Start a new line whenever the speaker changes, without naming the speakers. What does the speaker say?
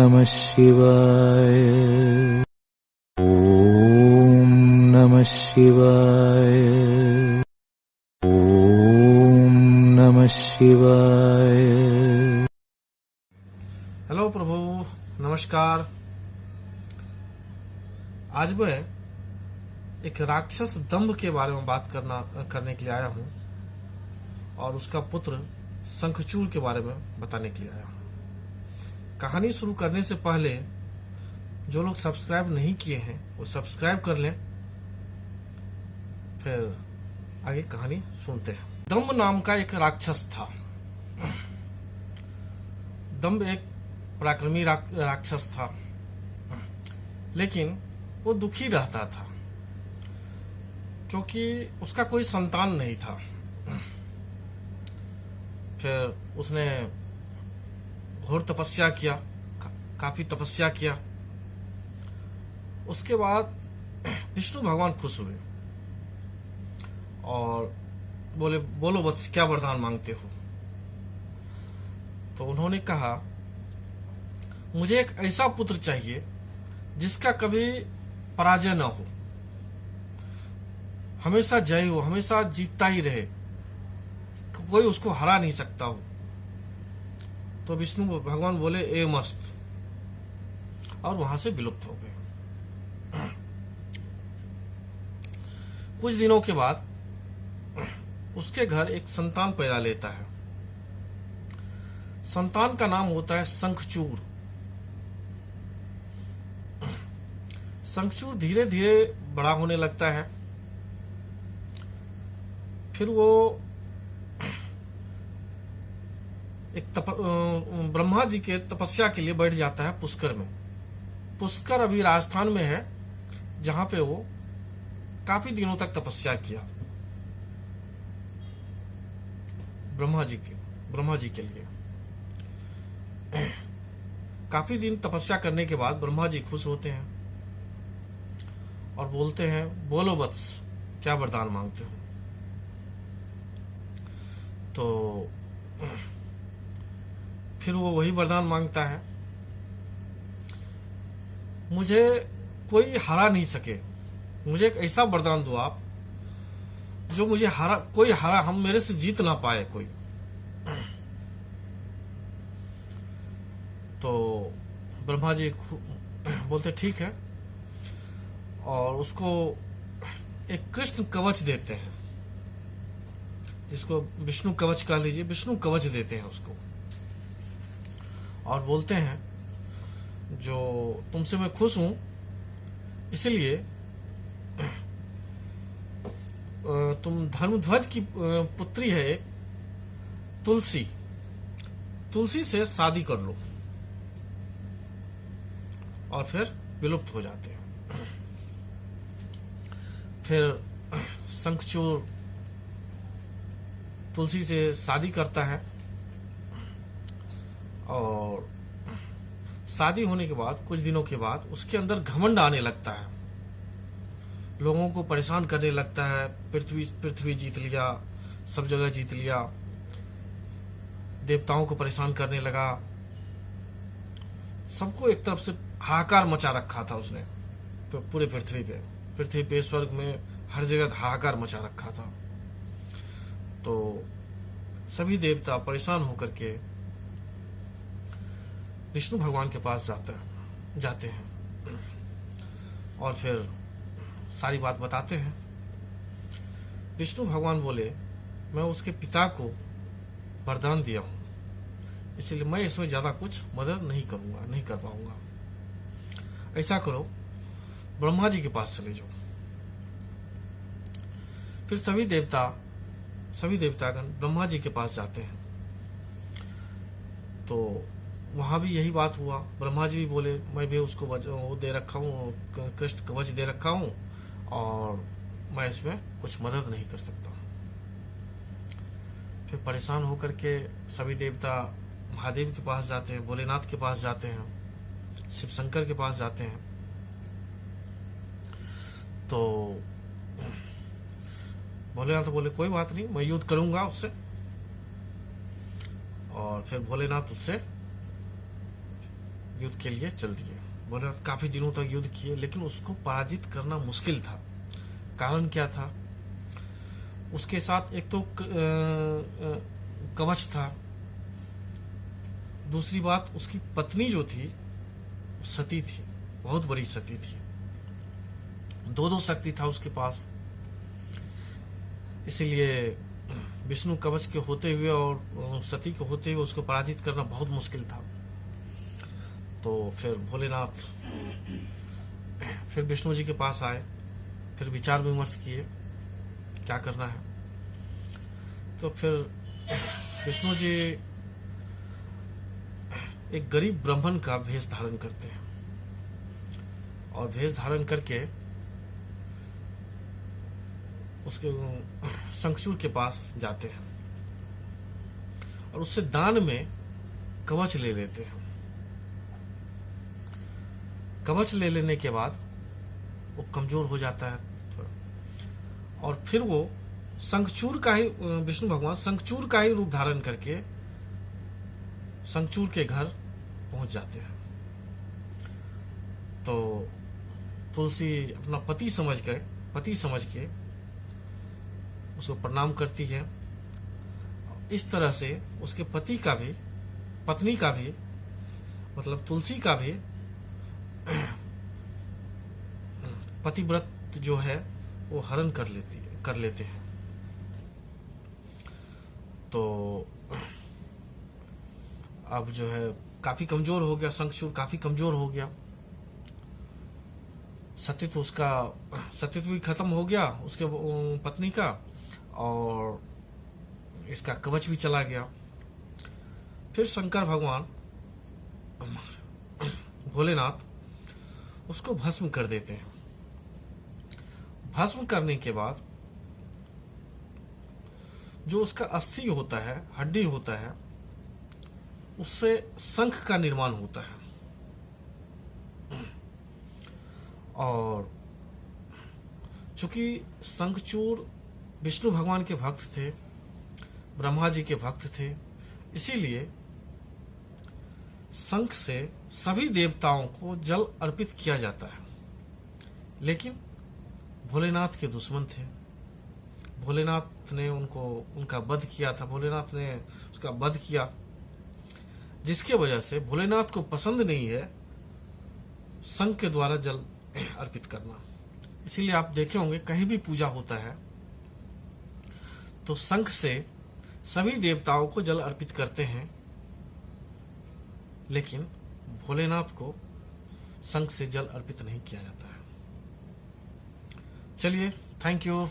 नमः शिवाय। ओम नमः शिवाय। ओम नमः शिवाय।
हेलो प्रभु, नमस्कार। आज मैं एक राक्षस दंभ के बारे में बात करने के लिए आया हूँ और उसका पुत्र शंखचूड़ के बारे में बताने के लिए आया हूँ। कहानी शुरू करने से पहले जो लोग सब्सक्राइब नहीं किए हैं वो सब्सक्राइब कर लें, फिर आगे कहानी सुनते हैं। दंभ नाम का एक राक्षस था। दंभ एक पराक्रमी राक्षस था, लेकिन वो दुखी रहता था क्योंकि उसका कोई संतान नहीं था। फिर उसने घोर तपस्या किया, काफी तपस्या किया। उसके बाद विष्णु भगवान खुश हुए और बोले, बोलो वत्स, क्या वरदान मांगते हो? तो उन्होंने कहा, मुझे एक ऐसा पुत्र चाहिए जिसका कभी पराजय न हो, हमेशा जय हो, हमेशा जीतता ही रहे, कोई उसको हरा नहीं सकता हो। तो विष्णु भगवान बोले, ए मस्त, और वहां से विलुप्त हो गए। कुछ दिनों के बाद उसके घर एक संतान पैदा लेता है। संतान का नाम होता है शंखचूड़। शंखचूड़ धीरे धीरे बड़ा होने लगता है। फिर वो एक ब्रह्मा जी के तपस्या के लिए बैठ जाता है पुष्कर में। पुष्कर अभी राजस्थान में है, जहां पे वो काफी दिनों तक तपस्या किया ब्रह्मा जी के लिए। काफी दिन तपस्या करने के बाद ब्रह्मा जी खुश होते हैं और बोलते हैं, बोलो वत्स, क्या वरदान मांगते हो? तो फिर वो वही वरदान मांगता है, मुझे कोई हरा नहीं सके, मुझे एक ऐसा वरदान दो आप जो मुझे हम मेरे से जीत ना पाए कोई। तो ब्रह्मा जी बोलते ठीक है, और उसको एक कृष्ण कवच देते हैं, जिसको विष्णु कवच कह लीजिए, विष्णु कवच देते हैं उसको, और बोलते हैं, जो तुमसे मैं खुश हूं, इसलिए तुम धर्मध्वज की पुत्री है एक तुलसी से शादी कर लो। और फिर विलुप्त हो जाते हैं। फिर शंखचूड़ तुलसी से शादी करता है, और शादी होने के बाद कुछ दिनों के बाद उसके अंदर घमंड आने लगता है, लोगों को परेशान करने लगता है। पृथ्वी जीत लिया, सब जगह जीत लिया, देवताओं को परेशान करने लगा, सबको एक तरफ से हाहाकार मचा रखा था उसने। तो पूरे पृथ्वी पे स्वर्ग में हर जगह हाहाकार मचा रखा था। तो सभी देवता परेशान होकर के विष्णु भगवान के पास जाते हैं और फिर सारी बात बताते हैं। विष्णु भगवान बोले, मैं उसके पिता को वरदान दिया हूं, इसलिए मैं इसमें ज्यादा कुछ मदद नहीं कर पाऊंगा। ऐसा करो, ब्रह्मा जी के पास चले जाओ। फिर सभी देवतागण ब्रह्मा जी के पास जाते हैं। तो वहां भी यही बात हुआ। ब्रह्मा जी भी बोले, मैं भी उसको वो दे रखा हूँ, कृष्ण कवच दे रखा हूँ, और मैं इसमें कुछ मदद नहीं कर सकता। फिर परेशान होकर के सभी देवता महादेव के पास जाते हैं, भोलेनाथ के पास जाते हैं, शिव शंकर के पास जाते हैं। तो भोलेनाथ बोले, कोई बात नहीं, मैं युद्ध करूंगा उससे। और फिर भोलेनाथ उससे युद्ध के लिए चल दिए। भोलेनाथ काफी दिनों तक युद्ध किए, लेकिन उसको पराजित करना मुश्किल था। कारण क्या था? उसके साथ एक तो कवच था, दूसरी बात उसकी पत्नी जो थी सती थी, बहुत बड़ी सती थी। दो शक्ति था उसके पास। इसीलिए विष्णु कवच के होते हुए और सती के होते हुए उसको पराजित करना बहुत मुश्किल था। तो फिर भोलेनाथ फिर विष्णु जी के पास आए, फिर विचार विमर्श किए क्या करना है। तो फिर विष्णु जी एक गरीब ब्राह्मण का भेष धारण करते हैं और भेष धारण करके उसके शंखचूड़ के पास जाते हैं और उससे दान में कवच ले लेते हैं। कवच ले लेने के बाद वो कमजोर हो जाता है थोड़ा, और फिर वो शंखचूड़ का ही, विष्णु भगवान शंखचूड़ का ही रूप धारण करके शंखचूड़ के घर पहुंच जाते हैं। तो तुलसी अपना पति समझ के उसको प्रणाम करती है। इस तरह से उसके पति का भी, पत्नी का भी, मतलब तुलसी का भी पतिव्रत जो है वो हरण कर लेते हैं। तो अब जो है काफी कमजोर हो गया, शंखचूड़ काफी कमजोर हो गया। सतीत्व भी खत्म हो गया उसके पत्नी का, और इसका कवच भी चला गया। फिर शंकर भगवान भोलेनाथ उसको भस्म कर देते हैं। भस्म करने के बाद जो उसका अस्थि होता है, हड्डी होता है, उससे शंख का निर्माण होता है। और चूंकि शंखचूड़ विष्णु भगवान के भक्त थे, ब्रह्मा जी के भक्त थे, इसीलिए शंख से सभी देवताओं को जल अर्पित किया जाता है। लेकिन भोलेनाथ के दुश्मन थे, भोलेनाथ ने उनका वध किया था, भोलेनाथ ने उसका वध किया, जिसके वजह से भोलेनाथ को पसंद नहीं है शंख के द्वारा जल अर्पित करना। इसीलिए आप देखे होंगे कहीं भी पूजा होता है तो शंख से सभी देवताओं को जल अर्पित करते हैं, लेकिन भोलेनाथ को शंख से जल अर्पित नहीं किया जाता है। चलिए, थैंक यू।